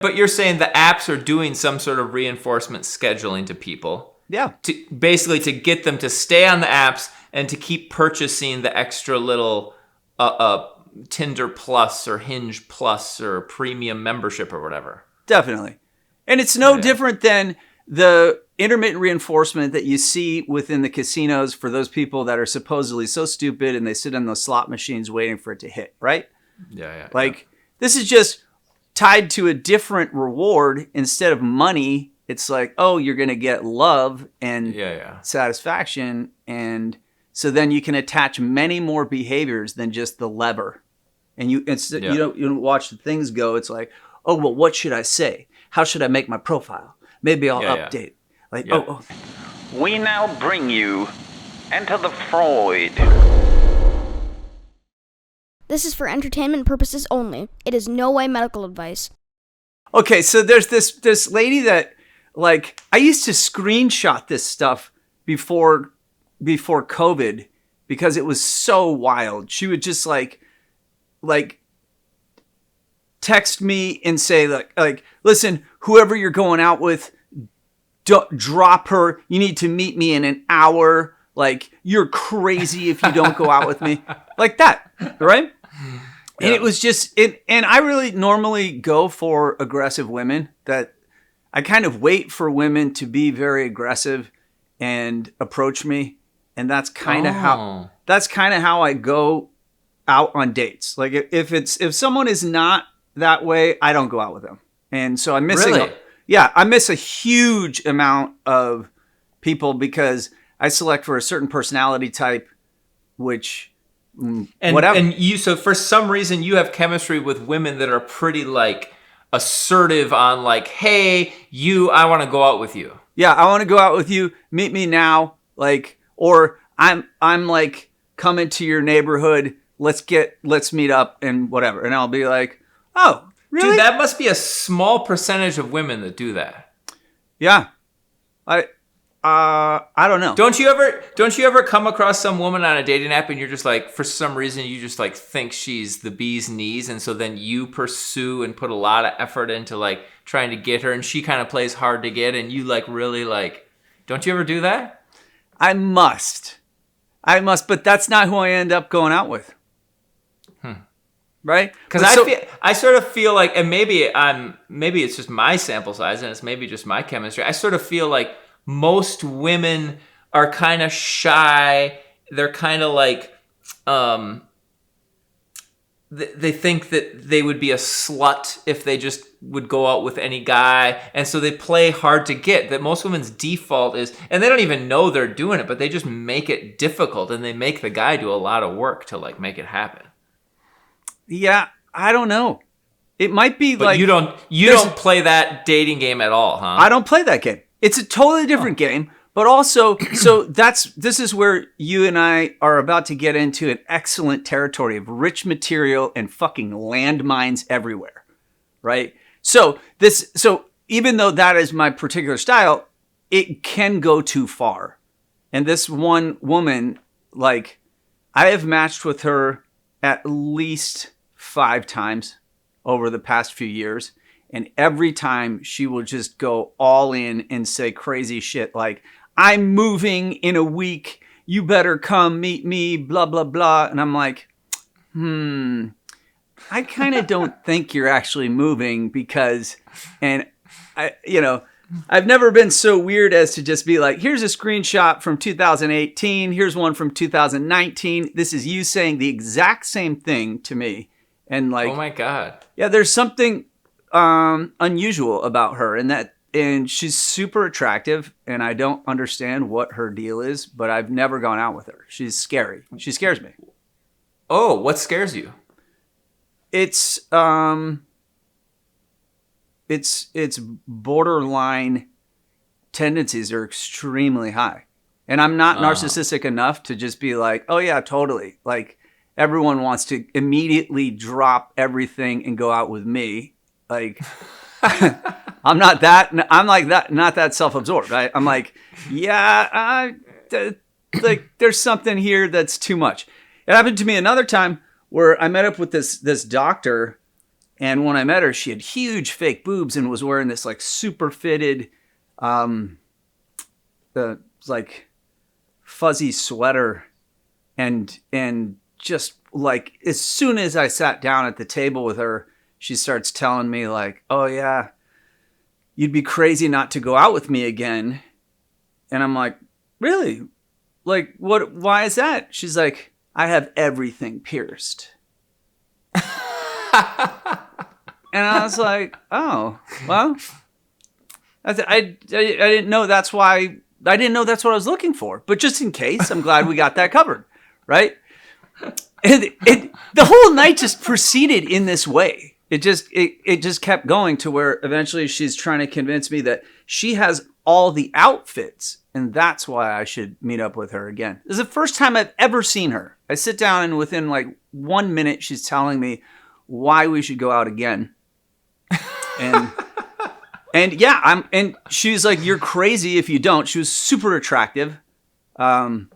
But you're saying the apps are doing some sort of reinforcement scheduling to people. Yeah. Basically to get them to stay on the apps and to keep purchasing the extra little Tinder Plus or Hinge Plus or premium membership or whatever. Definitely. And it's no different than the intermittent reinforcement that you see within the casinos for those people that are supposedly so stupid and they sit on those slot machines waiting for it to hit, right? Yeah. This is just tied to a different reward instead of money. It's like, oh, you're going to get love and satisfaction. And so then you can attach many more behaviors than just the lever. And you don't watch the things go. It's like, oh, well, what should I say? How should I make my profile? Maybe I'll update. We now bring you Enter the Freud. This is for entertainment purposes only. It is no way medical advice. Okay, so there's this lady that, like, I used to screenshot this stuff before COVID because it was so wild. She would just like text me and say like, listen, whoever you're going out with, don't drop her. You need to meet me in an hour. Like, you're crazy if you don't go out with me. Like that, right? And it was just it. And I really normally go for aggressive women. That I kind of wait for women to be very aggressive and approach me, and that's kind of how I go out on dates. Like if someone is not that way, I don't go out with them. And so I'm missing. Really? I miss a huge amount of people because I select for a certain personality type, which whatever. And so for some reason you have chemistry with women that are pretty like assertive on like, hey, I want to go out with you. Yeah, I want to go out with you. Meet me now. Like, or I'm like coming to your neighborhood. Let's meet up and whatever. And I'll be like, oh, really? Dude, that must be a small percentage of women that do that. Yeah. I don't know. Don't you ever come across some woman on a dating app and you're just like, for some reason you just like think she's the bee's knees, and so then you pursue and put a lot of effort into like trying to get her, and she kind of plays hard to get, and you like really like, don't you ever do that? I must, but that's not who I end up going out with. Right? Because I sort of feel like, and maybe it's just my sample size and it's maybe just my chemistry. I sort of feel like most women are kind of shy. They're kind of like, they think that they would be a slut if they just would go out with any guy. And so they play hard to get. That most women's default is, and they don't even know they're doing it, but they just make it difficult and they make the guy do a lot of work to like make it happen. Yeah, I don't know. It might be but like... You don't play that dating game at all, huh? I don't play that game. It's a totally different game, but also, so this is where you and I are about to get into an excellent territory of rich material and fucking landmines everywhere, right? So even though that is my particular style, it can go too far. And this one woman, like, I have matched with her at least 5 times over the past few years. And every time she will just go all in and say crazy shit like, I'm moving in a week. You better come meet me, blah, blah, blah. And I'm like, I kind of don't think you're actually moving because, and I've never been so weird as to just be like, here's a screenshot from 2018. Here's one from 2019. This is you saying the exact same thing to me. And like, oh my God. Yeah, there's something unusual about her and she's super attractive and I don't understand what her deal is, but I've never gone out with her. She's scary. She scares me. Oh, what scares you? It's borderline tendencies are extremely high. And I'm not narcissistic enough to just be like, oh yeah, totally. Like everyone wants to immediately drop everything and go out with me. Like I'm not that self-absorbed. I'm like, yeah, like there's something here that's too much. It happened to me another time where I met up with this doctor And when I met her, she had huge fake boobs and was wearing this like super fitted, like fuzzy sweater. And just like, as soon as I sat down at the table with her, she starts telling me like, oh yeah, you'd be crazy not to go out with me again. And I'm like, really? Like, what, why is that? She's like, I have everything pierced. And I was like, oh, well, I didn't know that's why, I didn't know that's what I was looking for. But just in case, I'm glad we got that covered, right? And the whole night just proceeded in this way. It just kept going to where eventually she's trying to convince me that she has all the outfits, and that's why I should meet up with her again. This is the first time I've ever seen her. I sit down, and within like 1 minute, she's telling me why we should go out again. And yeah, and she's like, you're crazy if you don't. She was super attractive. But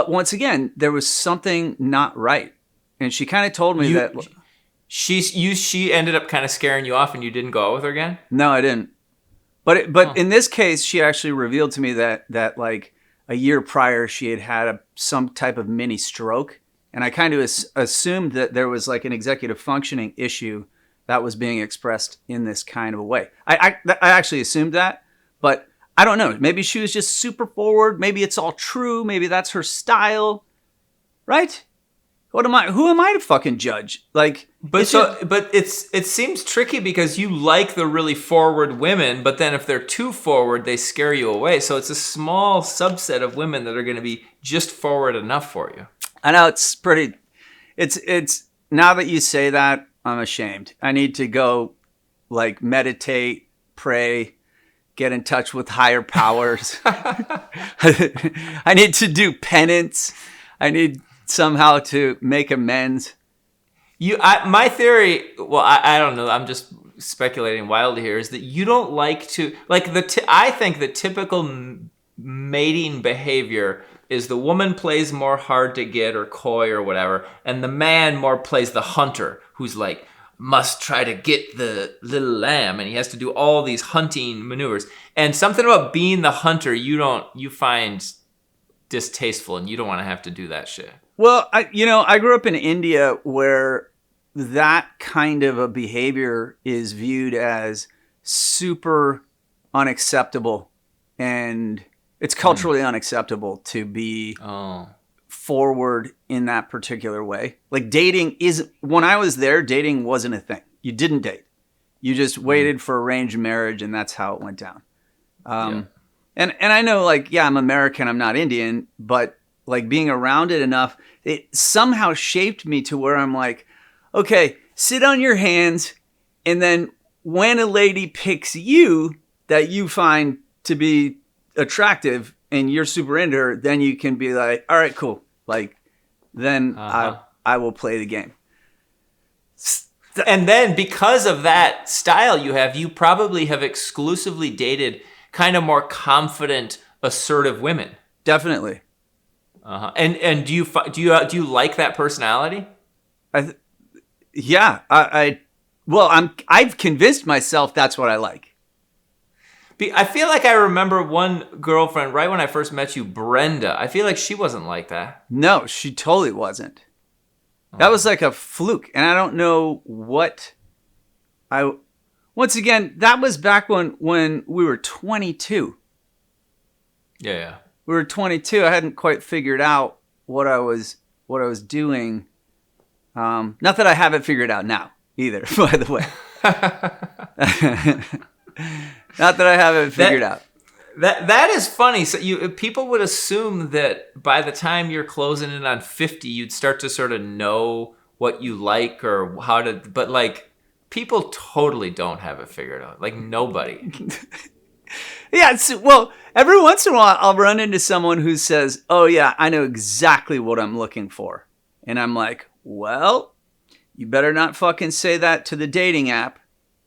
once again, there was something not right. And she kind of told me that she ended up kind of scaring you off and you didn't go out with her again? No, I didn't. But in this case, she actually revealed to me that like a year prior, she had some type of mini stroke. And I kind of assumed that there was like an executive functioning issue that was being expressed in this kind of a way. I actually assumed that, but I don't know. Maybe she was just super forward. Maybe it's all true. Maybe that's her style, right? Who am I to fucking judge? Like, but it seems tricky because you like the really forward women, but then if they're too forward, they scare you away. So it's a small subset of women that are going to be just forward enough for you. I know it's pretty. It's now that you say that, I'm ashamed. I need to go, like, meditate, pray, get in touch with higher powers. I need to do penance. I need somehow to make amends. My theory, well, I don't know, I'm just speculating wildly here, is that you don't like to, like, I think the typical mating behavior is the woman plays more hard to get or coy or whatever, and the man more plays the hunter, who's like, must try to get the little lamb, and he has to do all these hunting maneuvers. And something about being the hunter you find distasteful, and you don't want to have to do that shit. Well, I grew up in India where that kind of a behavior is viewed as super unacceptable, and it's culturally unacceptable to be forward in that particular way. Like when I was there, dating wasn't a thing. You didn't date. You just waited for arranged marriage, and that's how it went down. And I know, like, yeah, I'm American, I'm not Indian, but like being around it enough, it somehow shaped me to where I'm like, okay, sit on your hands, and then when a lady picks you that you find to be attractive and you're super into her, then you can be like, all right, cool. Like, then I will play the game. And then because of that style you probably have exclusively dated kind of more confident, assertive women. Definitely. And do you like that personality? Yeah. I've convinced myself that's what I like. I feel like I remember one girlfriend right when I first met you, Brenda. I feel like she wasn't like that. No, she totally wasn't. That was like a fluke. And I don't know what once again, that was back when we were 22. Yeah. We were 22. I hadn't quite figured out what I was doing. Not that I have it figured out now either, by the way. Not that I have it figured out. That is funny. So people would assume that by the time you're closing in on 50, you'd start to sort of know what you like or how to. But like, people totally don't have it figured out. Like, nobody. Yeah. Well, every once in a while, I'll run into someone who says, "Oh yeah, I know exactly what I'm looking for," and I'm like, "Well, you better not fucking say that to the dating app,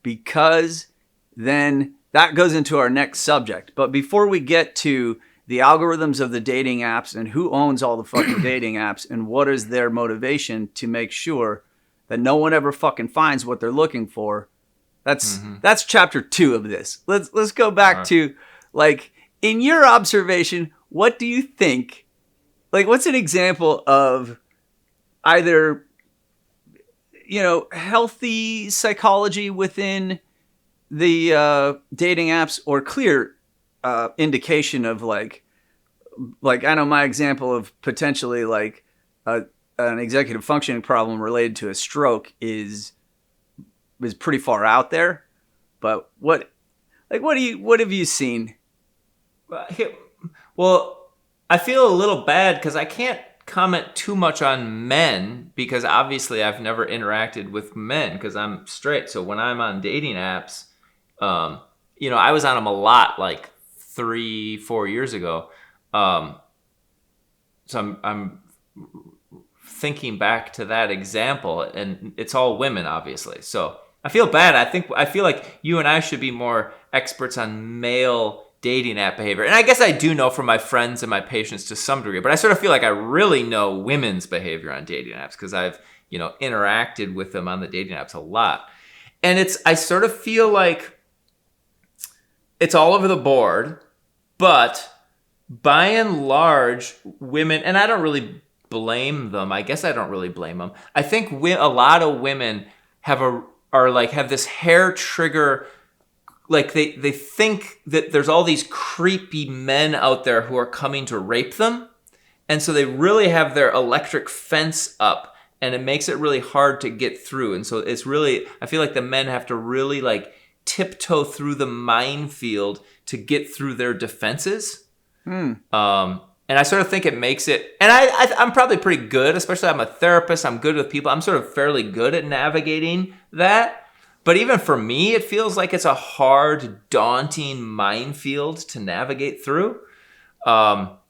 because then." That goes into our next subject. But before we get to the algorithms of the dating apps and who owns all the fucking dating apps and what is their motivation to make sure that no one ever fucking finds what they're looking for. That's chapter 2 of this. Let's go back to, like, in your observation, what do you think? Like, what's an example of either, healthy psychology within the dating apps, or clear indication of like I know my example of potentially like an executive functioning problem related to a stroke is pretty far out there, but what have you seen? Well, I feel a little bad because I can't comment too much on men because obviously I've never interacted with men because I'm straight. So when I'm on dating apps, I was on them a lot like 3-4 years ago. So I'm thinking back to that example, and it's all women, obviously. So I feel bad. I feel like you and I should be more experts on male dating app behavior. And I guess I do know from my friends and my patients to some degree, but I sort of feel like I really know women's behavior on dating apps because I've, interacted with them on the dating apps a lot. And I sort of feel like it's all over the board, but by and large, women, and I don't really blame them. I guess I don't really blame them. I think a lot of women have this hair trigger. Like they think that there's all these creepy men out there who are coming to rape them. And so they really have their electric fence up, and it makes it really hard to get through. And so I feel like the men have to really like tiptoe through the minefield to get through their defenses. And I sort of think it makes it, and I'm probably pretty good, especially I'm a therapist. I'm good with people. I'm sort of fairly good at navigating that. But even for me, it feels like it's a hard, daunting minefield to navigate through.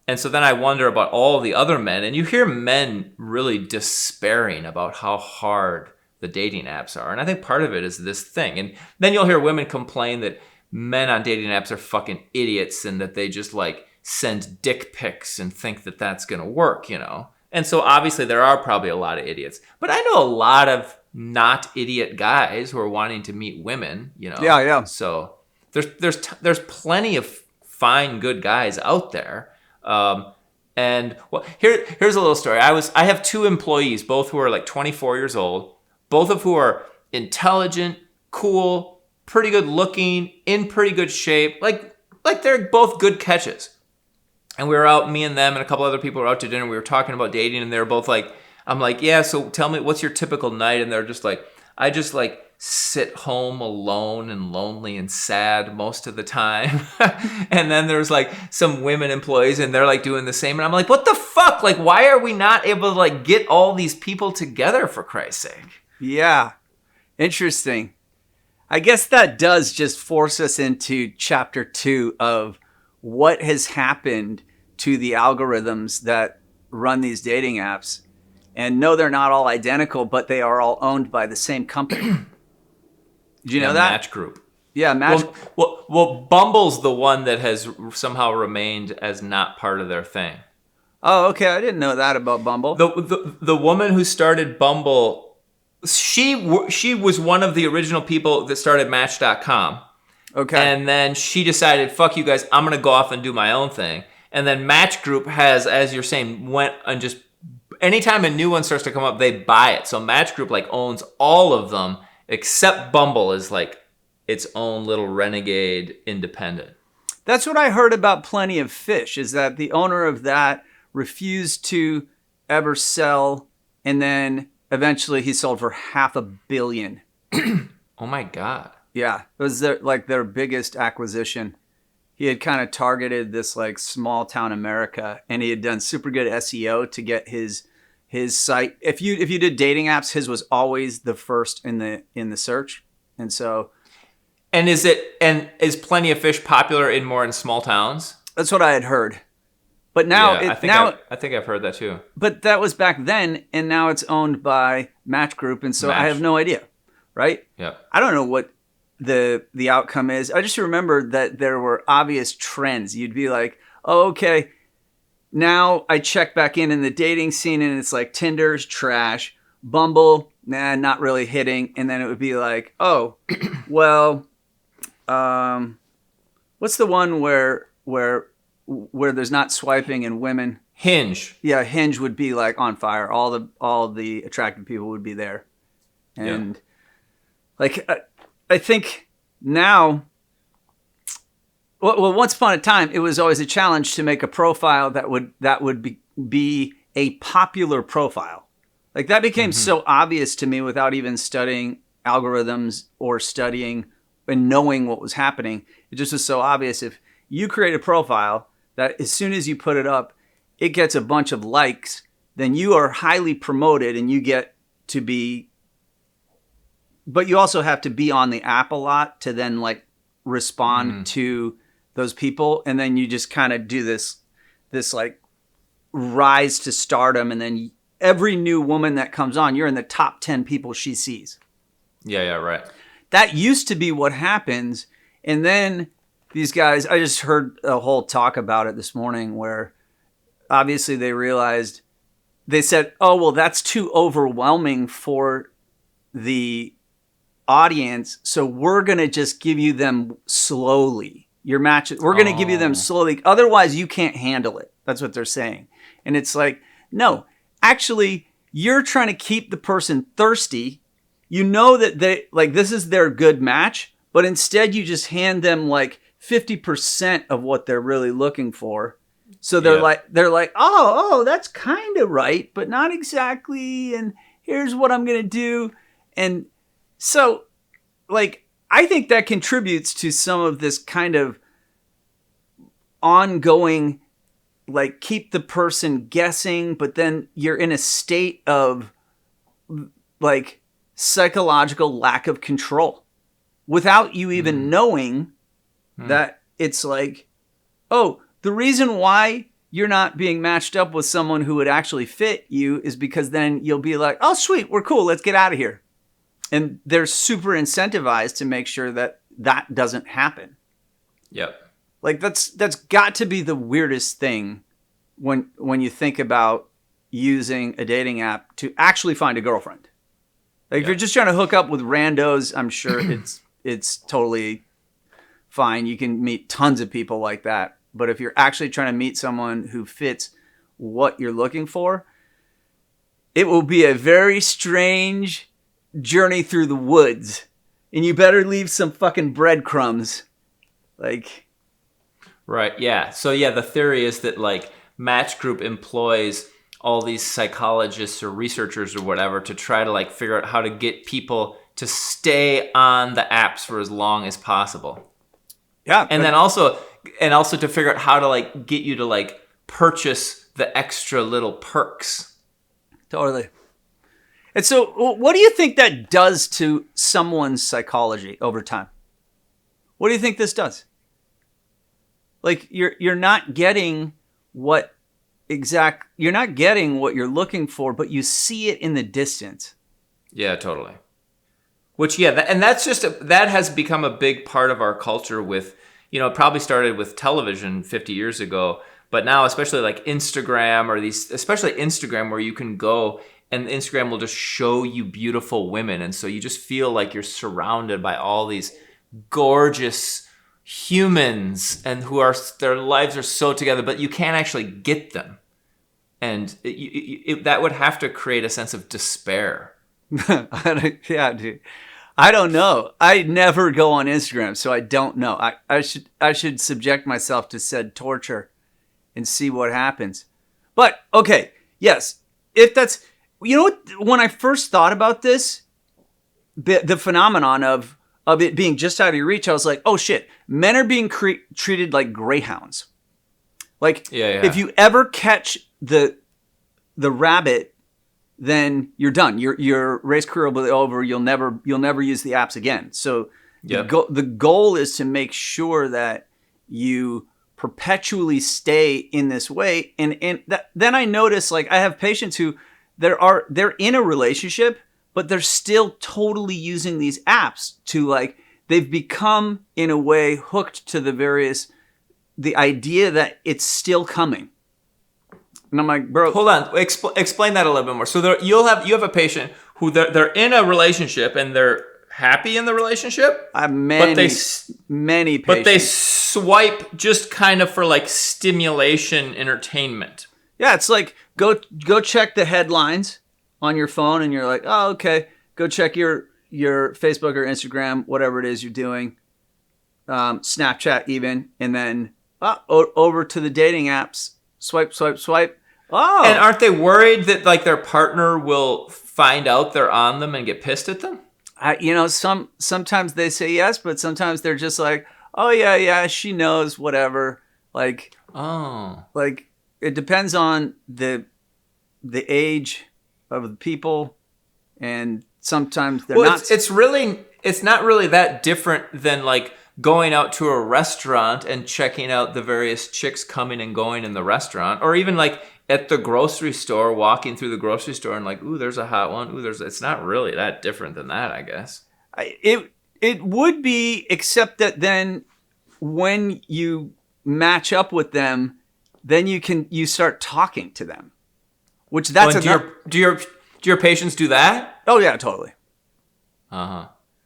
And so then I wonder about all the other men. And you hear men really despairing about how hard the dating apps are. And I think part of it is this thing. And then you'll hear women complain that men on dating apps are fucking idiots and that they just like send dick pics and think that that's going to work, And so obviously there are probably a lot of idiots. But I know a lot of not idiot guys who are wanting to meet women, Yeah. So there's plenty of fine, good guys out there. And here's a little story. I have 2 employees, both who are like 24 years old, both of who are intelligent, cool, pretty good looking, in pretty good shape. Like they're both good catches. And we were out, me and them and a couple other people were out to dinner. We were talking about dating, and they were both like, I'm like, yeah, so tell me, what's your typical night? And they're just like, I just like sit home alone and lonely and sad most of the time. And then there's like some women employees and they're like doing the same. And I'm like, what the fuck? Like, why are we not able to like get all these people together, for Christ's sake? Yeah. Interesting. I guess that does just force us into chapter 2 of what has happened to the algorithms that run these dating apps. And no, they're not all identical, but they are all owned by the same company. Did you know that? Match Group. Yeah, Match. Well, Bumble's the one that has somehow remained as not part of their thing. Oh, okay. I didn't know that about Bumble. The woman who started Bumble, she was one of the original people that started Match.com. Okay. And then she decided, fuck you guys, I'm going to go off and do my own thing. And then Match Group has, as you're saying, went and just, anytime a new one starts to come up, they buy it. So Match Group like owns all of them, except Bumble is like its own little renegade independent. That's what I heard about Plenty of Fish, is that the owner of that refused to ever sell, and then eventually he sold for $500 million. Oh my God. Yeah, it was their biggest acquisition. He had kind of targeted this like small town America, and he had done super good SEO to get his site. If you did dating apps, his was always the first in the search, and so. And is Plenty of Fish popular in small towns? That's what I had heard. But now, I think I've heard that too. But that was back then, and now it's owned by Match Group, and so I have no idea, right? Yeah. I don't know what the outcome is. I just remember that there were obvious trends. You'd be like, oh, okay, now I check back in the dating scene, and it's like Tinder's trash, Bumble, nah, not really hitting. And then it would be like, oh, well, what's the one where there's not swiping and women? Hinge. Yeah, Hinge would be like on fire. All the attractive people would be there. And like I think now, well, once upon a time, it was always a challenge to make a profile that would be a popular profile. Like that became so obvious to me without even studying algorithms or studying and knowing what was happening. It just was so obvious. If you create a profile that as soon as you put it up, it gets a bunch of likes, then you are highly promoted and you get to be, but you also have to be on the app a lot to then like respond to those people. And then you just kind of do this like rise to stardom. And then every new woman that comes on, you're in the top 10 people she sees. Yeah, right. That used to be what happens. And then these guys, I just heard a whole talk about it this morning where obviously they said, oh, well, that's too overwhelming for the audience. So we're going to just give you them slowly. Your matches, we're going to give you them slowly. Otherwise, you can't handle it. That's what they're saying. And it's like, no, actually, you're trying to keep the person thirsty. You know that this is their good match, but instead you just hand them like 50% of what they're really looking for. So they're like, oh, that's kind of right, but not exactly. And here's what I'm going to do. And so like, I think that contributes to some of this kind of ongoing, like keep the person guessing, but then you're in a state of like psychological lack of control without you even knowing that it's like, oh, the reason why you're not being matched up with someone who would actually fit you is because then you'll be like, oh, sweet, we're cool, let's get out of here. And they're super incentivized to make sure that that doesn't happen. Yep. Like that's got to be the weirdest thing when you think about using a dating app to actually find a girlfriend. Like if you're just trying to hook up with randos, I'm sure it's totally fine. You can meet tons of people like that. But if you're actually trying to meet someone who fits what you're looking for, it will be a very strange journey through the woods. And you better leave some fucking breadcrumbs. Like, right, yeah. So yeah, the theory is that like Match Group employs all these psychologists or researchers or whatever to try to like figure out how to get people to stay on the apps for as long as possible. Yeah. And then also to figure out how to like get you to like purchase the extra little perks. Totally. And so what do you think that does to someone's psychology over time? What do you think this does? Like you're not getting what you're looking for, but you see it in the distance. Yeah, totally. Which, yeah, that has become a big part of our culture with, it probably started with television 50 years ago, but now especially like Instagram especially Instagram where you can go and Instagram will just show you beautiful women. And so you just feel like you're surrounded by all these gorgeous humans and their lives are so together, but you can't actually get them. And that would have to create a sense of despair. Yeah, dude. I don't know. I never go on Instagram, so I don't know. I should subject myself to said torture and see what happens. But okay, yes. If that's, what, when I first thought about this, the phenomenon of it being just out of your reach, I was like, oh shit, men are being treated like greyhounds. Like, if you ever catch the rabbit, then you're done. Your race career will be over. You'll never use the apps again. So the goal is to make sure that you perpetually stay in this way. And then I notice, like, I have patients who they're in a relationship, but they're still totally using these apps to, like, they've become in a way hooked to the idea that it's still coming. And I'm like, bro, Hold on, explain that a little bit more. So you have a patient who they're in a relationship and they're happy in the relationship. I have many patients. But they swipe just kind of for like stimulation, entertainment. Yeah, it's like go check the headlines on your phone, and you're like, oh, okay. Go check your Facebook or Instagram, whatever it is you're doing, Snapchat even, and then over to the dating apps. Swipe. Oh, And aren't they worried that like their partner will find out they're on them and get pissed at them? Sometimes they say yes, but sometimes they're just like, oh yeah, she knows, whatever. Like it depends on the age of the people, and sometimes they're not. It's not really that different than like going out to a restaurant and checking out the various chicks coming and going in the restaurant, or even like at the grocery store, walking through the grocery store and like, ooh, there's a hot one. Ooh, it's not really that different than that, I guess. It would be, except that then when you match up with them, then you start talking to them, which that's do your patients do that? Oh yeah, totally.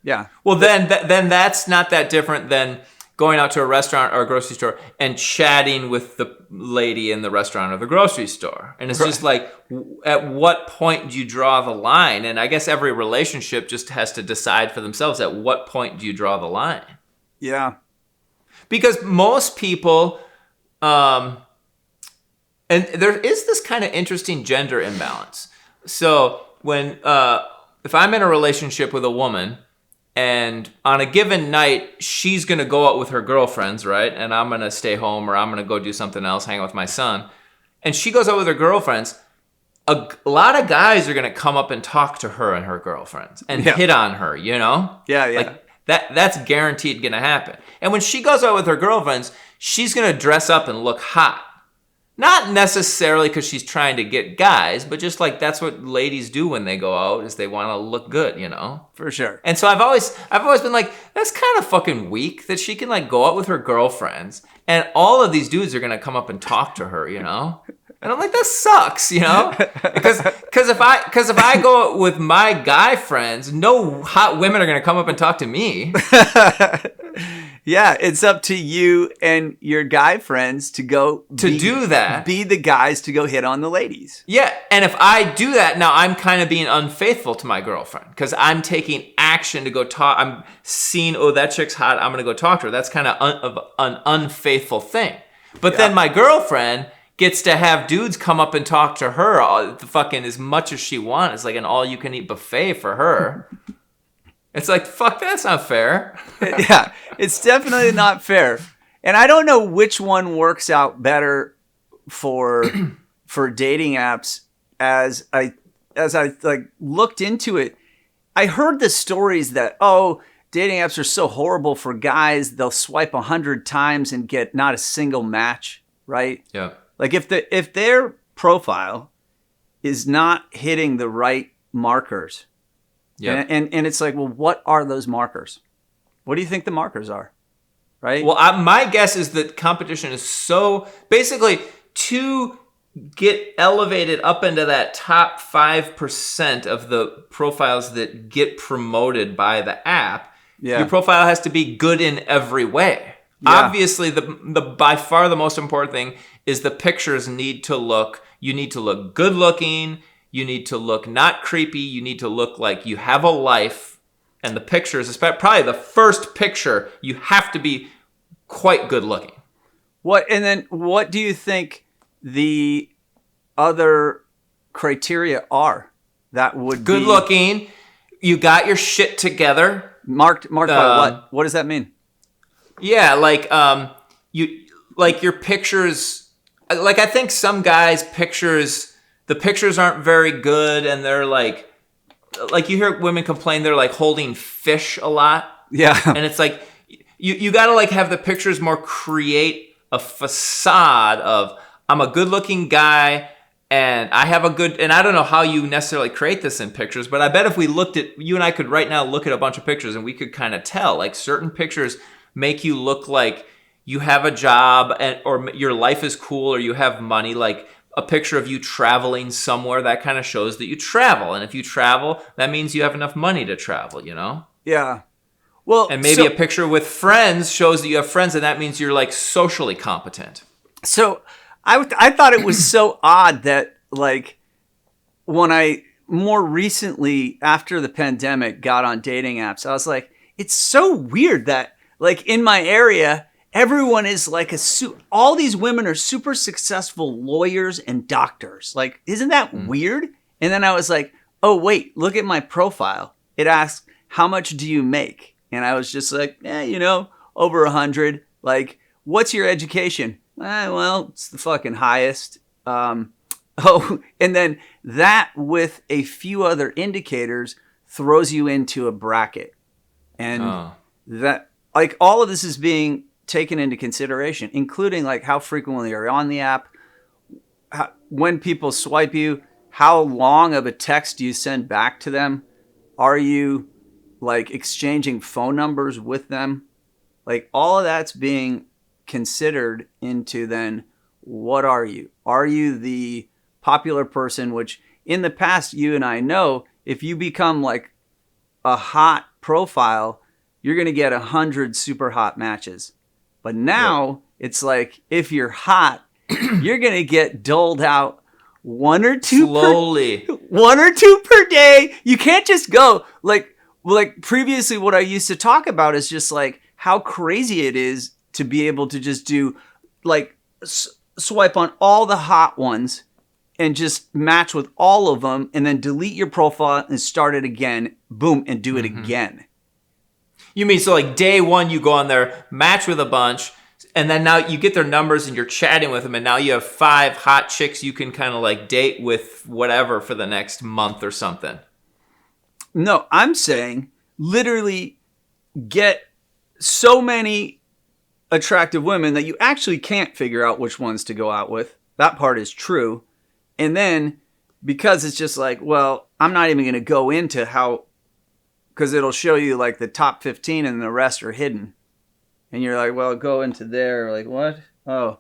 Yeah. Well, then that's not that different than going out to a restaurant or a grocery store and chatting with the lady in the restaurant or the grocery store. And it's just like, at what point do you draw the line? And I guess every relationship just has to decide for themselves, at what point do you draw the line? Yeah. Because most people, and there is this kind of interesting gender imbalance. So when, if I'm in a relationship with a woman, and on a given night, she's going to go out with her girlfriends, right? And I'm going to stay home, or I'm going to go do something else, hang out with my son. And she goes out with her girlfriends. A lot of guys are going to come up and talk to her and her girlfriends and hit on her, you know? Yeah. Like that's guaranteed going to happen. And when she goes out with her girlfriends, she's going to dress up and look hot. Not necessarily because she's trying to get guys, but just like that's what ladies do when they go out, is they want to look good, you know? For sure. And so I've always been like, that's kind of fucking weak that she can like go out with her girlfriends and all of these dudes are going to come up and talk to her, you know? And I'm like, that sucks, you know? Because if I go out with my guy friends, no hot women are going to come up and talk to me. Yeah, it's up to you and your guy friends to do that. Be the guys to go hit on the ladies. Yeah, and if I do that, now I'm kind of being unfaithful to my girlfriend because I'm taking action to go talk. I'm seeing, oh, that chick's hot, I'm going to go talk to her. That's kind of an unfaithful thing. But then my girlfriend gets to have dudes come up and talk to her fucking as much as she wants. It's like an all-you-can-eat buffet for her. It's like, fuck, that's not fair. Yeah, it's definitely not fair. And I don't know which one works out better for dating apps. As I like looked into it, I heard the stories that, oh, dating apps are so horrible for guys. They'll swipe 100 times and get not a single match, right? Yeah. Like if their profile is not hitting the right markers. Yeah. And it's like, well, what are those markers? What do you think the markers are? Right? Well, my guess is that competition is so basically to get elevated up into that top 5% of the profiles that get promoted by the app. Yeah. Your profile has to be good in every way. Yeah. Obviously, the by far the most important thing is the pictures need to look. You need to look good looking. You need to look not creepy. You need to look like you have a life. And the pictures, probably the first picture, you have to be quite good looking. What do you think the other criteria are that would good looking? You got your shit together. Marked by what? What does that mean? Yeah, like your pictures. Like I think some guys' pictures. The pictures aren't very good, and they're like you hear women complain they're like holding fish a lot. Yeah. And it's like you got to like have the pictures more create a facade of I'm a good-looking guy and I have a good, and I don't know how you necessarily create this in pictures, but I bet if we looked at, you and I could right now look at a bunch of pictures and we could kind of tell like certain pictures make you look like you have a job or your life is cool or you have money. Like a picture of you traveling somewhere, that kind of shows that you travel. And if you travel, that means you have enough money to travel, you know? Yeah. Well, And maybe a picture with friends shows that you have friends, and that means you're like socially competent. So I thought it was so odd that like when I more recently after the pandemic got on dating apps, I was like, it's so weird that like in my area, everyone is like all these women are super successful lawyers and doctors. Like, isn't that weird? And then I was like, oh, wait, look at my profile. It asks, how much do you make? And I was just like, over 100. Like, what's your education? Well, it's the fucking highest. And then that with a few other indicators throws you into a bracket. And that, like, all of this is being taken into consideration, including like how frequently are you on the app, when people swipe you, how long of a text do you send back to them? Are you like exchanging phone numbers with them? Like all of that's being considered into then what are you? Are you the popular person, which in the past you and I know if you become like a hot profile, you're going to get 100 super hot matches. But now it's like if you're hot, you're going to get doled out one or two per day. You can't just go like previously what I used to talk about is just like how crazy it is to be able to just do like swipe on all the hot ones and just match with all of them and then delete your profile and start it again. Boom. And do it again. You mean so like day one you go on there, match with a bunch, and then now you get their numbers and you're chatting with them, and now you have 5 hot chicks you can kind of like date with whatever for the next month or something. No, I'm saying literally get so many attractive women that you actually can't figure out which ones to go out with. That part is true. And then because it's just like, well, I'm not even going to go into how, because it'll show you like the top 15 and the rest are hidden. And you're like, well, go into there. Like, what? Oh,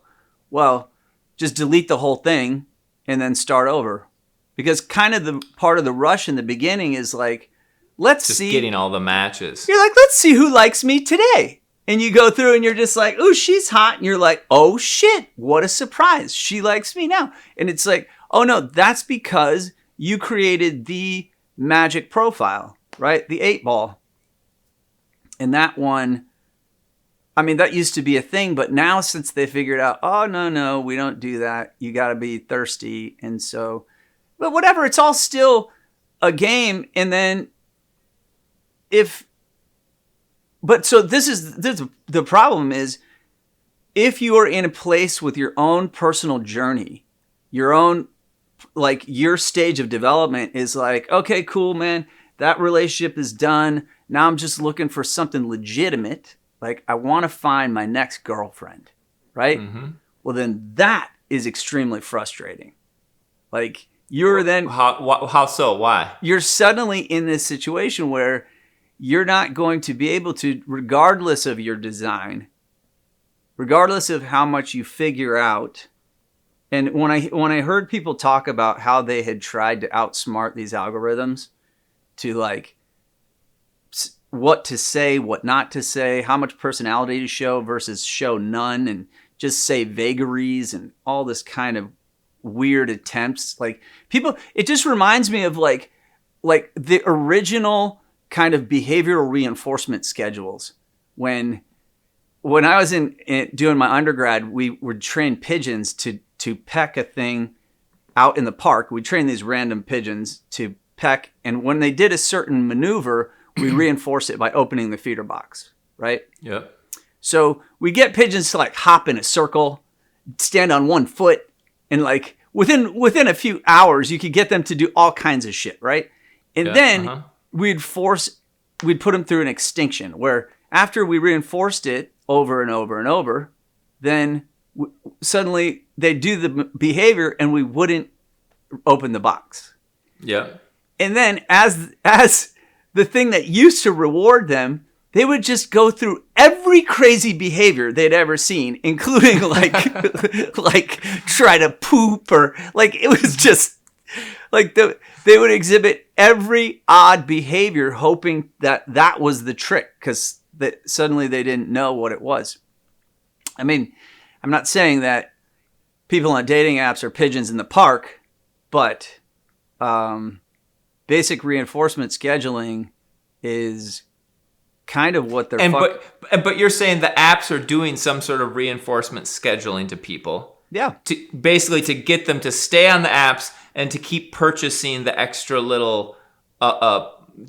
well, just delete the whole thing and then start over. Because kind of the part of the rush in the beginning is like, let's just see. Getting all the matches. You're like, let's see who likes me today. And you go through and you're just like, oh, she's hot. And you're like, oh, shit, what a surprise. She likes me now. And it's like, oh, no, that's because you created the magic profile. Right? The 8-ball. And that one, I mean, that used to be a thing, but now since they figured out, oh, no, we don't do that. You got to be thirsty. And so, but whatever, it's all still a game. And then so this is the problem is if you are in a place with your own personal journey, your own, like your stage of development is like, okay, cool, man. That relationship is done. Now I'm just looking for something legitimate. Like I want to find my next girlfriend, right? Mm-hmm. Well, then that is extremely frustrating. Like you're then... How so? Why? You're suddenly in this situation where you're not going to be able to, regardless of your design, regardless of how much you figure out. And when I heard people talk about how they had tried to outsmart these algorithms, to like what to say, what not to say, how much personality to show versus show none, and just say vagaries and all this kind of weird attempts. Like people, it just reminds me of like the original kind of behavioral reinforcement schedules. When I was in doing my undergrad, we would train pigeons to peck a thing out in the park. We'd train these random pigeons to peck, and when they did a certain maneuver, we reinforce it by opening the feeder box, right? Yeah. So we get pigeons to like hop in a circle, stand on one foot, and like within a few hours, you could get them to do all kinds of shit, right? And then we'd put them through an extinction where after we reinforced it over and over and over, then suddenly they'd do the behavior and we wouldn't open the box. Yeah. And then as the thing that used to reward them, they would just go through every crazy behavior they'd ever seen, including like like try to poop or like it was just like they would exhibit every odd behavior, hoping that was the trick because that suddenly they didn't know what it was. I mean, I'm not saying that people on dating apps are pigeons in the park, but basic reinforcement scheduling is kind of what they're but you're saying the apps are doing some sort of reinforcement scheduling to people. Yeah. Basically to get them to stay on the apps and to keep purchasing the extra little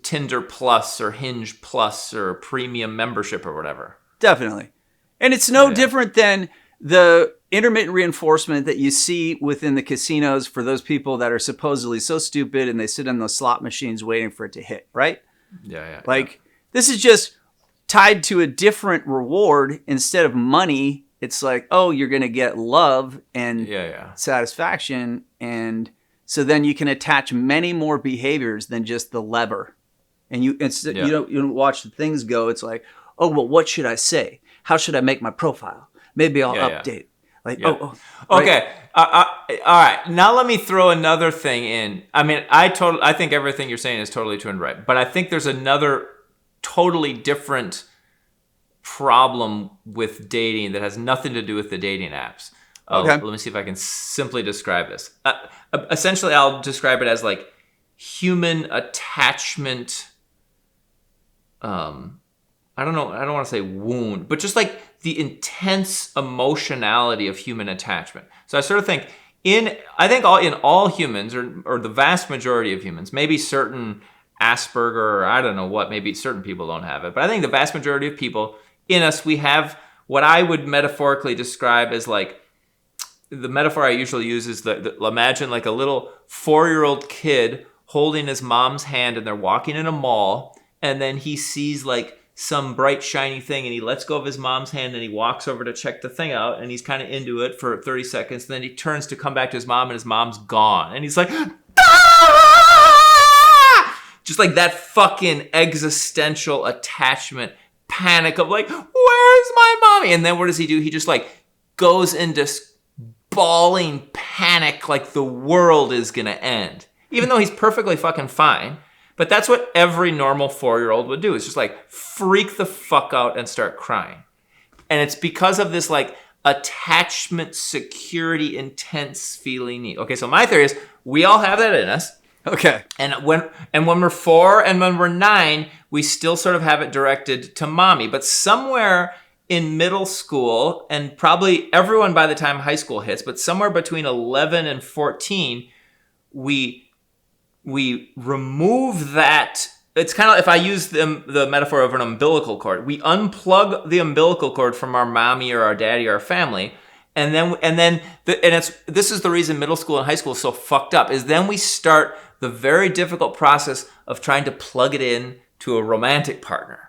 Tinder Plus or Hinge Plus or premium membership or whatever. Definitely. And it's no different than the intermittent reinforcement that you see within the casinos for those people that are supposedly so stupid and they sit on those slot machines waiting for it to hit, right? Yeah. This is just tied to a different reward instead of money. It's like, oh, you're going to get love and satisfaction. And so then you can attach many more behaviors than just the lever. And you don't watch the things go. It's like, oh, well, what should I say? How should I make my profile? Maybe I'll update. Like, right? Okay. All right. Now let me throw another thing in. I mean, I think everything you're saying is totally true and right. But I think there's another totally different problem with dating that has nothing to do with the dating apps. Let me see if I can simply describe this. Essentially, I'll describe it as like human attachment. I don't know. I don't want to say wound, but just like the intense emotionality of human attachment. So I sort of think in all humans or the vast majority of humans, maybe certain Asperger or I don't know what, maybe certain people don't have it, but I think the vast majority of people in us, we have what I would metaphorically describe as like, the metaphor I usually use is imagine like a little 4-year-old kid holding his mom's hand and they're walking in a mall and then he sees like some bright shiny thing and he lets go of his mom's hand and he walks over to check the thing out and he's kind of into it for 30 seconds. And then he turns to come back to his mom and his mom's gone. And he's like, ah! Just like that fucking existential attachment panic of like, where's my mommy? And then what does he do? He just like goes into bawling panic like the world is going to end. Even though he's perfectly fucking fine. But that's what every normal 4-year-old would do. Is just like freak the fuck out and start crying. And it's because of this like attachment, security, intense feeling need. Okay, so my theory is we all have that in us. Okay. And when we're 4 and when we're 9, we still sort of have it directed to mommy. But somewhere in middle school, and probably everyone by the time high school hits, but somewhere between 11 and 14, we remove that. It's kind of, if I use the metaphor of an umbilical cord, we unplug the umbilical cord from our mommy or our daddy or our family, this is the reason middle school and high school is so fucked up, is then we start the very difficult process of trying to plug it in to a romantic partner.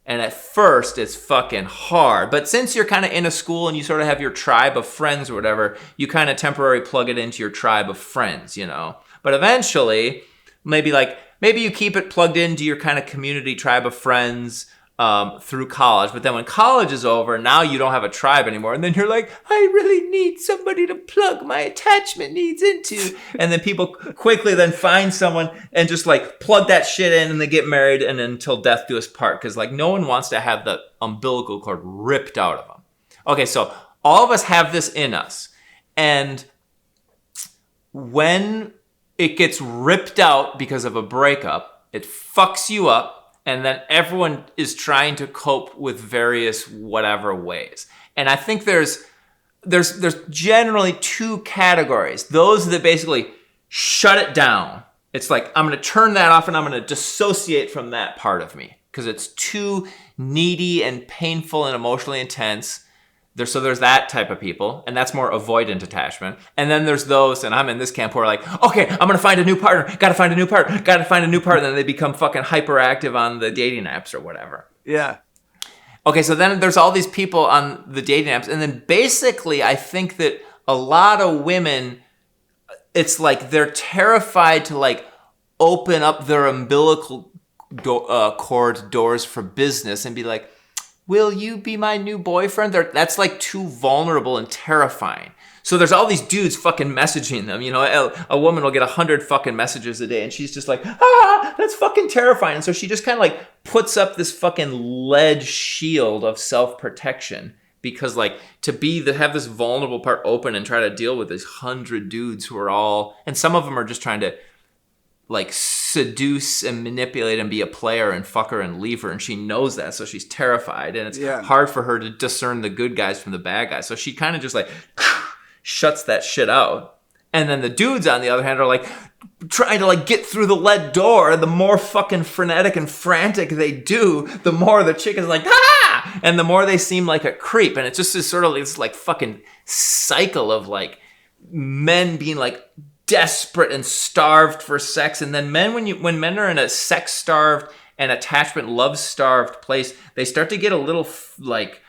And at first, it's fucking hard. But since you're kind of in a school and you sort of have your tribe of friends or whatever, you kind of temporarily plug it into your tribe of friends, you know. But eventually, maybe you keep it plugged into your kind of community tribe of friends through college. But then when college is over, now you don't have a tribe anymore. And then you're like, I really need somebody to plug my attachment needs into. And then people quickly then find someone and just like plug that shit in and they get married and until death do us part. Because like no one wants to have the umbilical cord ripped out of them. Okay, so all of us have this in us. And when it gets ripped out because of a breakup, it fucks you up. And then everyone is trying to cope with various whatever ways. And I think there's generally 2 categories. Those that basically shut it down. It's like, I'm going to turn that off and I'm going to dissociate from that part of me. Because it's too needy and painful and emotionally intense. So there's that type of people, and that's more avoidant attachment. And then there's those, and I'm in this camp who are like, okay, I'm going to find a new partner. Got to find a new partner. And then they become fucking hyperactive on the dating apps or whatever. Yeah. Okay, so then there's all these people on the dating apps. And then basically I think that a lot of women, it's like they're terrified to like open up their umbilical cord doors for business and be like, will you be my new boyfriend? That's like too vulnerable and terrifying. So there's all these dudes fucking messaging them. You know, a woman will get 100 fucking messages a day, and she's just like, that's fucking terrifying. And so she just kind of like puts up this fucking lead shield of self-protection because like to have this vulnerable part open and try to deal with these 100 dudes who are all, and some of them are just trying to like seduce and manipulate and be a player and fuck her and leave her, and she knows that, so she's terrified, and it's hard for her to discern the good guys from the bad guys, so she kind of just like shuts that shit out. And then the dudes on the other hand are like trying to like get through the lead door. The more fucking frenetic and frantic they do, the more the chick is like and the more they seem like a creep. And it's just this sort of this like fucking cycle of like men being like desperate and starved for sex, and then men when men are in a sex starved and attachment love starved place, they start to get a little like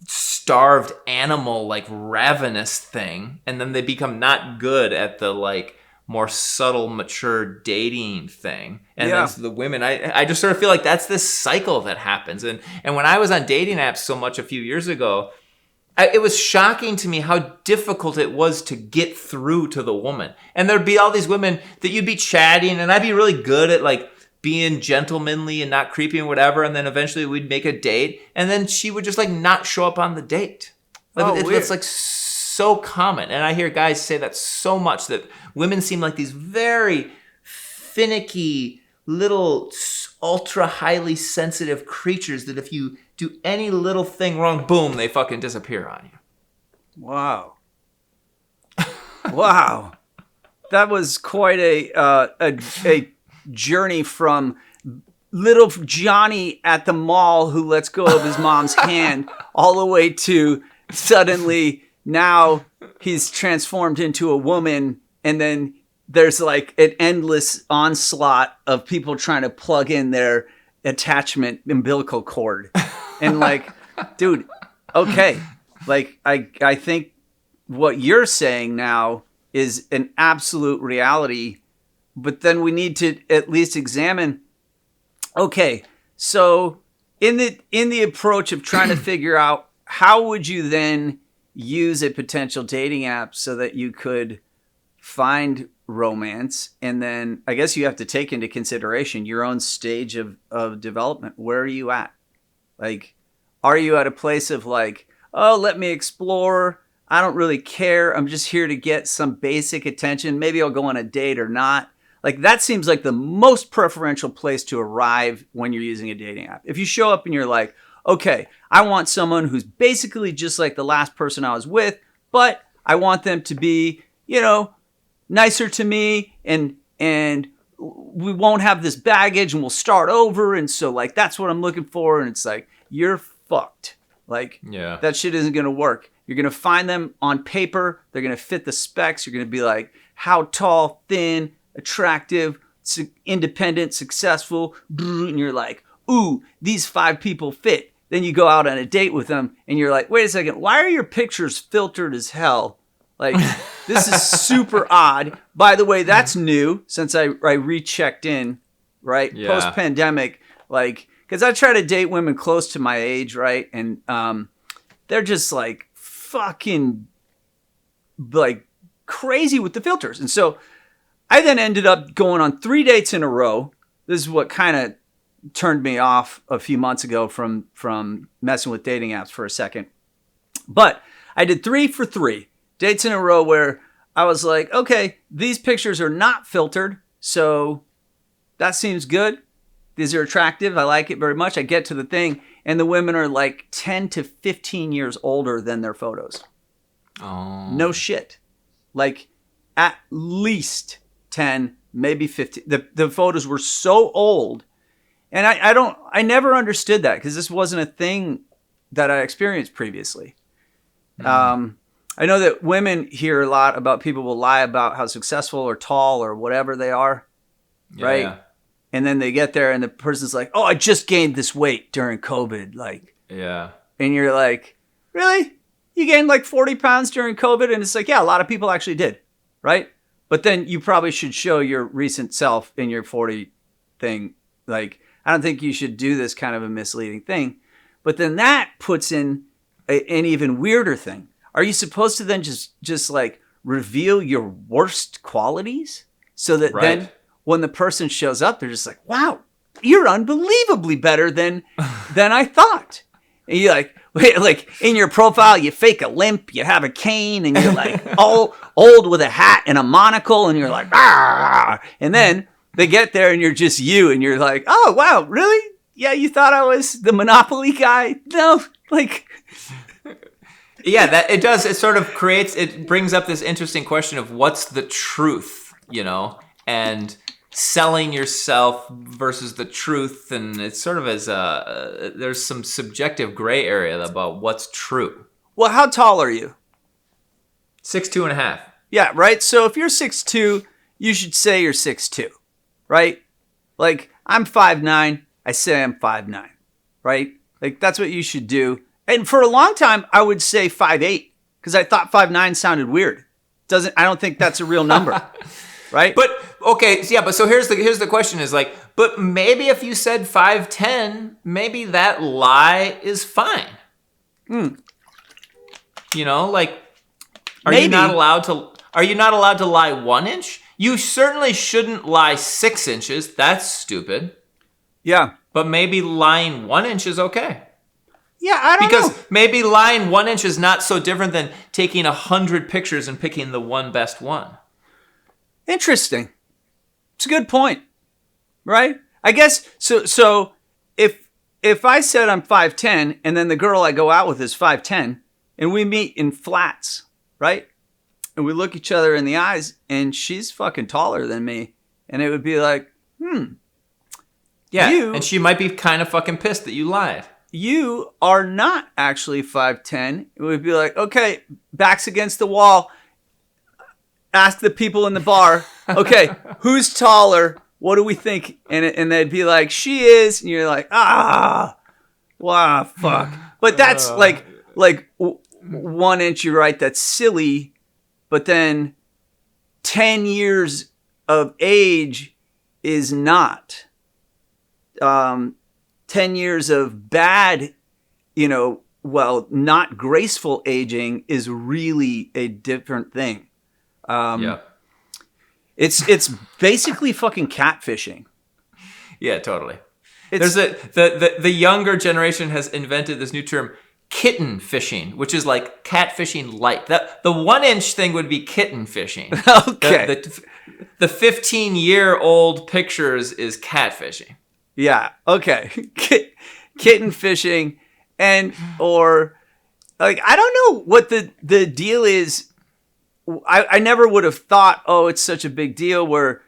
starved animal like ravenous thing, and then they become not good at the like more subtle mature dating thing. And then the women, I just sort of feel like that's this cycle that happens. And when I was on dating apps so much a few years ago, it was shocking to me how difficult it was to get through to the woman. And there'd be all these women that you'd be chatting, and I'd be really good at like being gentlemanly and not creepy and whatever. And then eventually we'd make a date, and then she would just like not show up on the date. Like, it's like so common. And I hear guys say that so much, that women seem like these very finicky little ultra highly sensitive creatures that if you do any little thing wrong, boom, they fucking disappear on you. Wow. Wow. That was quite a journey from little Johnny at the mall who lets go of his mom's hand all the way to suddenly now he's transformed into a woman, and then there's like an endless onslaught of people trying to plug in their attachment umbilical cord. And like, dude, okay. Like, I think what you're saying now is an absolute reality, but then we need to at least examine, okay, so in the approach of trying to figure out how would you then use a potential dating app so that you could find romance, and then I guess you have to take into consideration your own stage of development. Where are you at? Like, are you at a place of like, oh, let me explore, I don't really care, I'm just here to get some basic attention, maybe I'll go on a date or not? Like, that seems like the most preferential place to arrive when you're using a dating app. If you show up and you're like, okay, I want someone who's basically just like the last person I was with, but I want them to be, you know, nicer to me, and we won't have this baggage, and we'll start over, and so like that's what I'm looking for. And it's like, you're fucked. Like, that shit isn't gonna work. You're gonna find them on paper, they're gonna fit the specs, you're gonna be like, how tall, thin, attractive, independent, successful, and you're like, ooh, these 5 people fit. Then you go out on a date with them, and you're like, wait a second, why are your pictures filtered as hell? Like, this is super odd. By the way, that's new since I rechecked in, right? Yeah. Post-pandemic, like, because I try to date women close to my age, right? And they're just like fucking like crazy with the filters. And so I then ended up going on 3 dates in a row. This is what kind of turned me off a few months ago from messing with dating apps for a second. But I did 3 for 3 dates in a row where I was like, okay, these pictures are not filtered, so that seems good. These are attractive. I like it very much. I get to the thing, and the women are like 10 to 15 years older than their photos. Oh. No shit. Like, at least 10, maybe 15. The photos were so old, and I never understood that because this wasn't a thing that I experienced previously. I know that women hear a lot about people will lie about how successful or tall or whatever they are, right? Yeah. And then they get there and the person's like, oh, I just gained this weight during COVID. Like, yeah. And you're like, really? You gained like 40 pounds during COVID? And it's like, yeah, a lot of people actually did, right? But then you probably should show your recent self in your 40 thing. Like, I don't think you should do this kind of a misleading thing. But then that puts in an even weirder thing. Are you supposed to then just like reveal your worst qualities so that then when the person shows up, they're just like, wow, you're unbelievably better than I thought. And you're like, wait, like in your profile, you fake a limp, you have a cane, and you're like all old with a hat and a monocle, and you're like, ah. And then they get there and you're just you, and you're like, oh, wow, really? Yeah, you thought I was the Monopoly guy? No, like... Yeah, that it does. It sort of brings up this interesting question of what's the truth, and selling yourself versus the truth. And it's sort of there's some subjective gray area about what's true. Well, how tall are you? 6'2.5". Yeah, right? So if you're 6'2", you should say you're 6'2", right? Like, I'm 5'9", I say I'm 5'9", right? Like, that's what you should do. And for a long time, I would say 5'8", because I thought 5'9" sounded weird. I don't think that's a real number, right? But okay, so here's the question is like, but maybe if you said 5'10", maybe that lie is fine. Like, are you not allowed to lie 1 inch? You certainly shouldn't lie 6 inches. That's stupid. Yeah. But maybe lying 1 inch is okay. Yeah, I don't know. Because maybe lying 1 inch is not so different than taking 100 pictures and picking the one best one. Interesting. It's a good point, right? I guess so. If I said I'm 5'10", and then the girl I go out with is 5'10", and we meet in flats, right? And we look each other in the eyes, and she's fucking taller than me, and it would be like, yeah, and she might be kind of fucking pissed that you lied. You are not actually 5'10". It would be like, okay, backs against the wall. Ask the people in the bar, okay, who's taller? What do we think? And they'd be like, she is. And you're like, wow, fuck. But that's like 1 inch, you're right, that's silly. But then 10 years of age is not. 10 years of bad, not graceful aging is really a different thing. It's basically fucking catfishing. Yeah, totally. The younger generation has invented this new term, kitten fishing, which is like catfishing light. The 1 inch thing would be kitten fishing. Okay. The 15-year-old pictures is catfishing. Yeah. Okay. Kitten fishing, or like, I don't know what the deal is. I never would have thought, oh, it's such a big deal where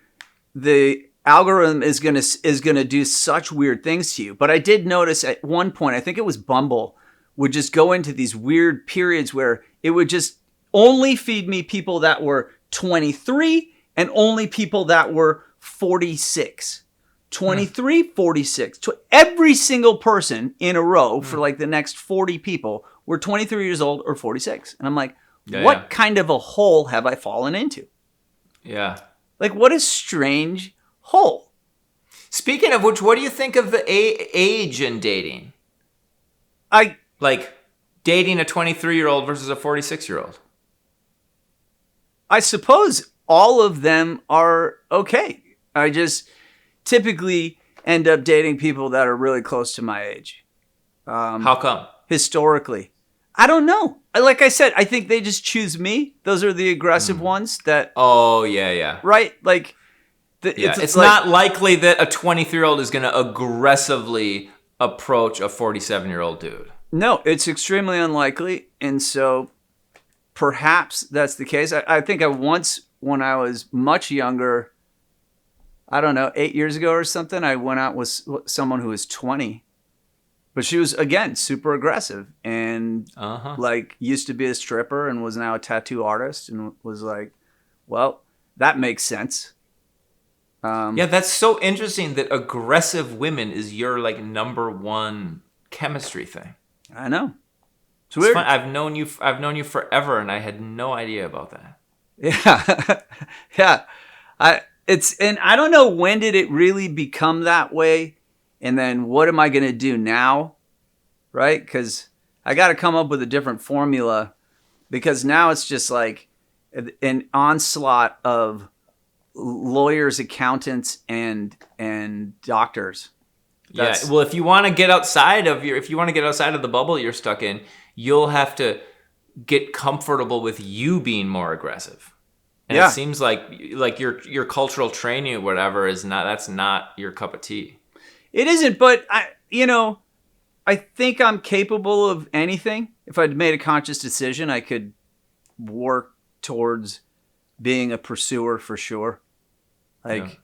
the algorithm is gonna do such weird things to you. But I did notice at one point, I think it was Bumble, would just go into these weird periods where it would just only feed me people that were 23 and only people that were 46. 23, 46. Every single person in a row for like the next 40 people were 23 years old or 46. And I'm like, what kind of a hole have I fallen into? Yeah. Like, what a strange hole. Speaking of which, what do you think of the age in dating? Like dating a 23-year-old versus a 46-year-old. I suppose all of them are okay. I just typically end up dating people that are really close to my age. How come? Historically. I don't know. Like I said, I think they just choose me. Those are the aggressive ones that... Oh, yeah. Right? Like... It's like, not likely that a 23-year-old is going to aggressively approach a 47-year-old dude. No, it's extremely unlikely. And so perhaps that's the case. I think I once, when I was much younger... I don't know, 8 years ago or something, I went out with someone who was 20. But she was, again, super aggressive and like used to be a stripper and was now a tattoo artist and was like, well, that makes sense. Yeah, that's so interesting that aggressive women is your like number one chemistry thing. I know. It's weird. Fun. I've known you forever and I had no idea about that. Yeah. Yeah. And I don't know when did it really become that way. And then what am I going to do now? Right? Because I got to come up with a different formula, because now it's just like an onslaught of lawyers, accountants, and doctors. Yeah. Well, if you want to get outside of the bubble you're stuck in, you'll have to get comfortable with you being more aggressive. And it seems like your cultural training or whatever that's not your cup of tea. It isn't, but I think I'm capable of anything. If I'd made a conscious decision, I could work towards being a pursuer for sure. It's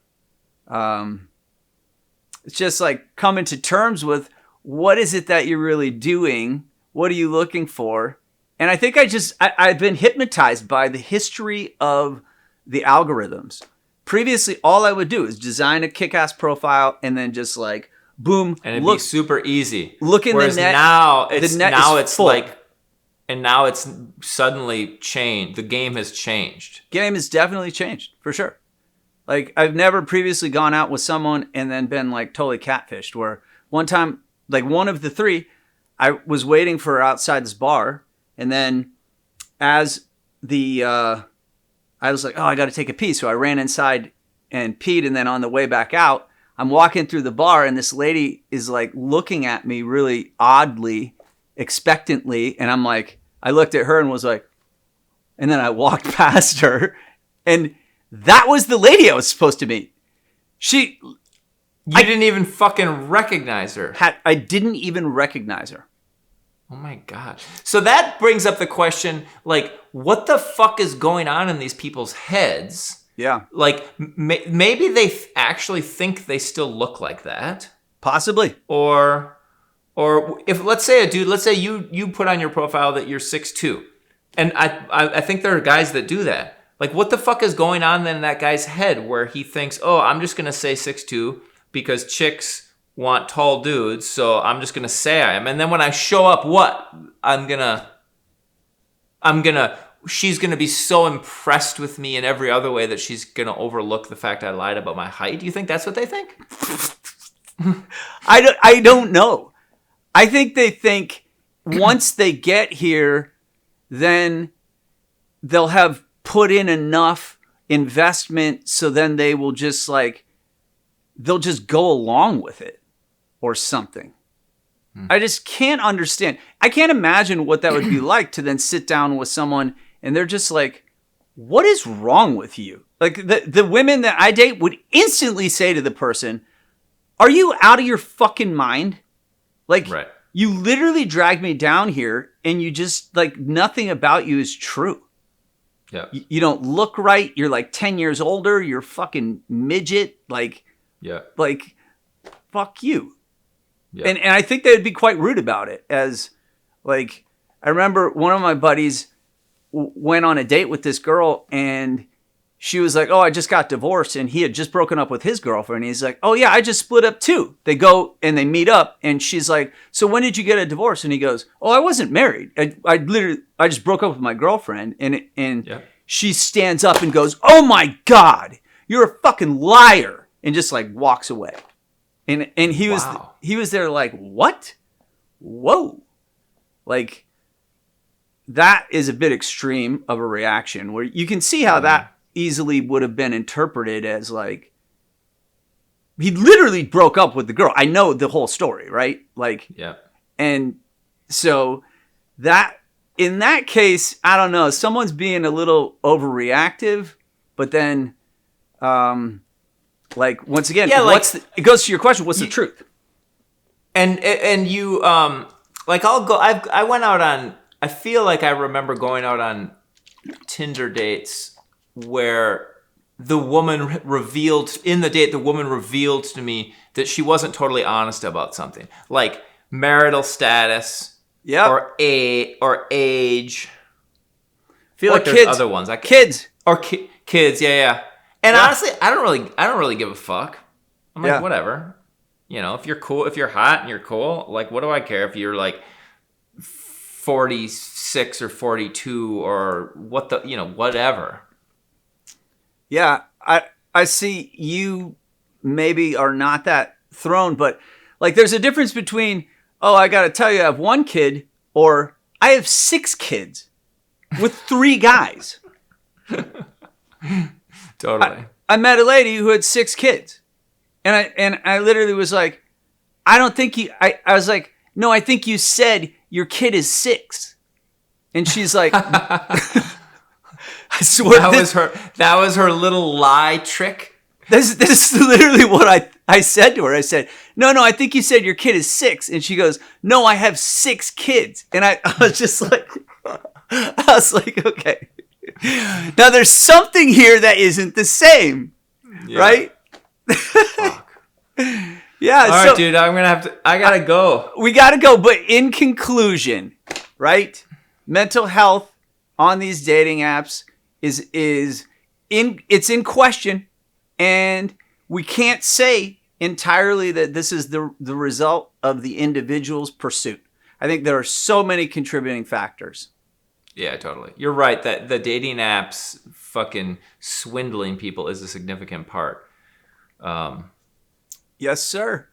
just like coming to terms with what is it that you're really doing? What are you looking for? And I think I've been hypnotized by the history of the algorithms. Previously, all I would do is design a kick-ass profile and then just like, boom. And it'd be super easy. Look in Whereas the net. now it's full. like, and now it's suddenly changed. The game has changed. Game has definitely changed, for sure. Like, I've never previously gone out with someone and then been like totally catfished, where one time, like one of the three, I was waiting for her outside this bar. And then as I was like, oh, I got to take a pee. So I ran inside and peed. And then on the way back out, I'm walking through the bar and this lady is like looking at me really oddly, expectantly. And I'm like, I looked at her and was like, and then I walked past her, and that was the lady I was supposed to meet. You didn't even fucking recognize her. I didn't even recognize her. Oh my God. So that brings up the question, like, what the fuck is going on in these people's heads? Yeah. Like, maybe they actually think they still look like that. Possibly. Or if, let's say you put on your profile that you're 6'2". And I think there are guys that do that. Like, what the fuck is going on then in that guy's head where he thinks, oh, I'm just going to say 6'2" because chicks want tall dudes, so I'm just gonna say I am. And then when I show up, what? She's gonna be so impressed with me in every other way that she's gonna overlook the fact I lied about my height. Do you think that's what they think? I don't know. I think they think once they get here, then they'll have put in enough investment, so then they will just they'll just go along with it. Or something. I just can't understand. I can't imagine what that would be like to then sit down with someone and they're just like, what is wrong with you? Like the women that I date would instantly say to the person, are you out of your fucking mind? Like, right. You literally dragged me down here and you just like nothing about you is true. Yeah. You don't look right. You're like 10 years older. You're fucking midget. Like, yeah. Like, fuck you. Yeah. And I think they would be quite rude about it. As like, I remember one of my buddies went on a date with this girl and she was like, oh, I just got divorced. And he had just broken up with his girlfriend. And he's like, oh yeah, I just split up too. They go and they meet up and she's like, so when did you get a divorce? And he goes, oh, I wasn't married. I just broke up with my girlfriend. And yeah. She stands up and goes, oh my God, you're a fucking liar. And just like walks away. And he was there like, what? Whoa. Like, that is a bit extreme of a reaction where you can see how that easily would have been interpreted as like, he literally broke up with the girl. I know the whole story, right? Like, yeah. And so that, in that case, I don't know, someone's being a little overreactive, but then, like, once again, yeah, like, it goes to your question, what's the truth? And you, like, I went out on, I feel like I remember going out on Tinder dates where the woman revealed to me that she wasn't totally honest about something. Like marital status, or age. I feel like there's other ones. Kids. Kids, yeah. And honestly, I don't really give a fuck. I'm like, whatever. You know, if you're cool, if you're hot and you're cool, like, what do I care if you're like 46 or 42 or what the, you know, whatever. Yeah, I see you maybe are not that thrown, but Like, there's a difference between, oh, I got to tell you I have one kid, or I have 6 kids with 3 guys. Totally. I met a lady who had 6 kids. And I literally was like, I don't think you, I was like, no, I think you said your kid is 6. And she's like, I swear that was her little lie trick. This is literally what I said to her. I said, no, I think you said your kid is 6. And she goes, no, I have 6 kids. And I was just like, okay. Now there's something here that isn't the same, right? Fuck. Yeah. All right, dude, I gotta go. We gotta go. But in conclusion, right? Mental health on these dating apps is in question. And we can't say entirely that this is the result of the individual's pursuit. I think there are so many contributing factors. Yeah, totally. You're right that the dating apps fucking swindling people is a significant part. Yes, sir.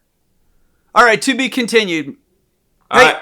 All right, to be continued. All right.